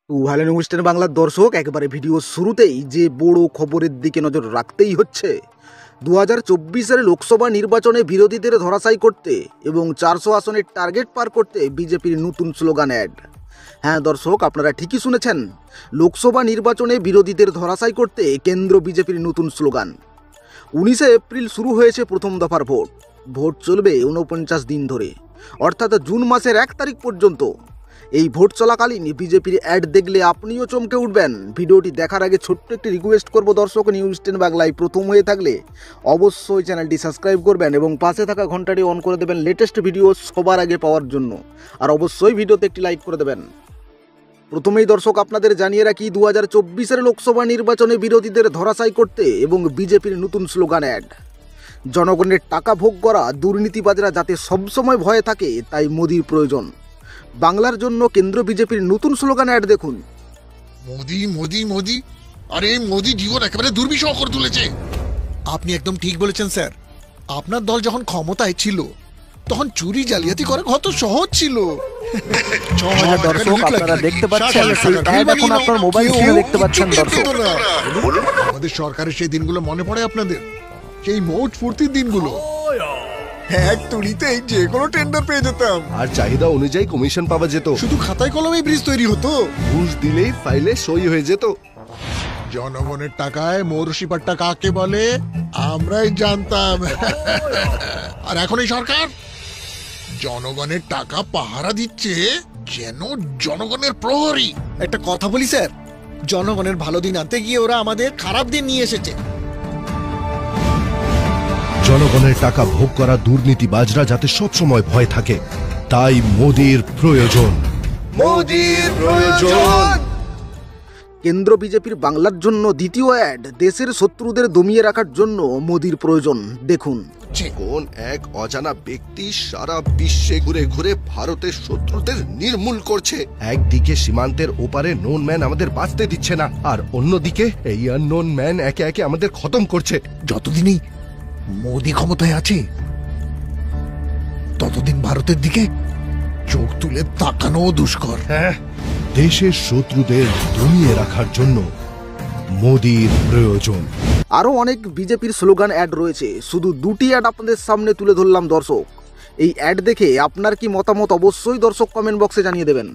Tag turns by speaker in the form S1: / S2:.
S1: তো hello news 10 বাংলার দর্শক, একবারে ভিডিও শুরুতেই যে বড় খবরের দিকে নজর রাখতেই হচ্ছে। 2024-এর লোকসভা নির্বাচনে বিরোধীদের ধরাশায়ী করতে এবং 400 আসনের টার্গেট পার করতে বিজেপির নতুন স্লোগান অ্যাড। হ্যাঁ দর্শক, আপনারা ঠিকই শুনেছেন, লোকসভা নির্বাচনে বিরোধীদের ধরাশায়ী করতে কেন্দ্র বিজেপির নতুন স্লোগান। 19শে এপ্রিল শুরু হয়েছে প্রথম দফার ভোট। ভোট চলবে 49 দিন ধরে, অর্থাৎ জুন মাসের 1 তারিখ পর্যন্ত। এই ভোট চলাকালীন বিজেপির অ্যাড দেখলে আপনিও চমকে উঠবেন। ভিডিওটি দেখার আগে ছোট্ট একটি রিকোয়েস্ট করব দর্শক, নিউজ 10 বাংলায় প্রথম হয়ে থাকলে অবশ্যই চ্যানেলটি সাবস্ক্রাইব করবেন এবং পাশে থাকা ঘন্টাটি অন করে দেবেন লেটেস্ট ভিডিও সবার আগে পাওয়ার জন্য। আর অবশ্যই ভিডিওতে একটি লাইক করে দেবেন। প্রথমেই দর্শক আপনাদের জানিয়ে রাখি, 2024-এর লোকসভা নির্বাচনে বিরোধীদের ধরাশায়ী করতে এবং বিজেপির নতুন স্লোগান অ্যাড। জনগণের টাকা ভোগ করা দুর্নীতিবাজরা যাতে সবসময় ভয়ে থাকে, তাই মোদির প্রয়োজন। বাংলার জন্য কেন্দ্র বিজেপির নতুন স্লোগান অ্যাড দেখুন।
S2: মোদি মোদি মোদি, আরে মোদি জীবন একেবারে দুর্বিষহ করে তুলেছে।
S3: আপনি একদম ঠিক বলেছেন স্যার। আপনার দল যখন ক্ষমতায় ছিল তখন চুরি জালিয়াতি করা কত সহজ ছিল।
S1: দর্শক আপনারা দেখতে পাচ্ছেন, সেই অ্যাড এখন আপনার মোবাইল ফোনে দেখতে পাচ্ছেন দর্শক।
S2: আমাদের সরকারের সেই দিনগুলো মনে পড়ে আপনাদের? সেই মোট ফুর্তির দিনগুলো।
S3: এক তুড়িতেই যে কোনো টেন্ডার পেয়ে যেতাম,
S4: আর চাহিদা অনুযায়ী কমিশন পাওয়া যেত।
S3: শুধু খাতায় কলমে ব্রিজ তৈরি হতো,
S4: ঘুষ দিলেই ফাইলে সই হয়ে যেত।
S2: জনগণের টাকায় মৌরসি পাট্টা কাকে বলে আমরাই জানতাম। আর এখন এই সরকার জনগণের টাকা পাহারা দিচ্ছে যেন জনগণের প্রহরী।
S3: একটা কথা বলি স্যার, জনগণের ভালো দিন আনতে গিয়ে ওরা আমাদের খারাপ দিন নিয়ে এসেছে।
S4: জনগণের টাকা ভোগ করা দুর্নীতিবাজরা যাতে সবসময় ভয় থাকে, তাই মোদির প্রয়োজন। মোদির প্রয়োজন।
S1: কেন্দ্র বিজেপির বাংলার জন্য দ্বিতীয় অ্যাড, দেশের শত্রুদের দমিয়ে রাখার জন্য মোদির প্রয়োজন দেখুন।
S4: কোন এক অজানা ব্যক্তি সারা বিশ্বে ঘুরে ঘুরে ভারতের শত্রুদের নির্মূল করছে। একদিকে সীমান্তের ওপারে নোন ম্যান আমাদের বাঁচতে দিচ্ছে না, আর অন্যদিকে এই আননোন ম্যান একে একে আমাদের খতম করছে।
S2: যতদিনই মোদি ক্ষমতায় আছে ততদিন ভারতের দিকে চোখ তুলে তাকানো দুষ্কর।
S4: হ্যাঁ, দেশের শত্রুদের দমিয়ে রাখার জন্য মোদির প্রয়োজন।
S1: আরও অনেক বিজেপির স্লোগান অ্যাড রয়েছে, শুধু দুটি অ্যাড আপনাদের সামনে তুলে ধরলাম দর্শক। এই অ্যাড দেখে আপনার কি মতামত অবশ্যই দর্শক কমেন্ট বক্সে জানিয়ে দেবেন।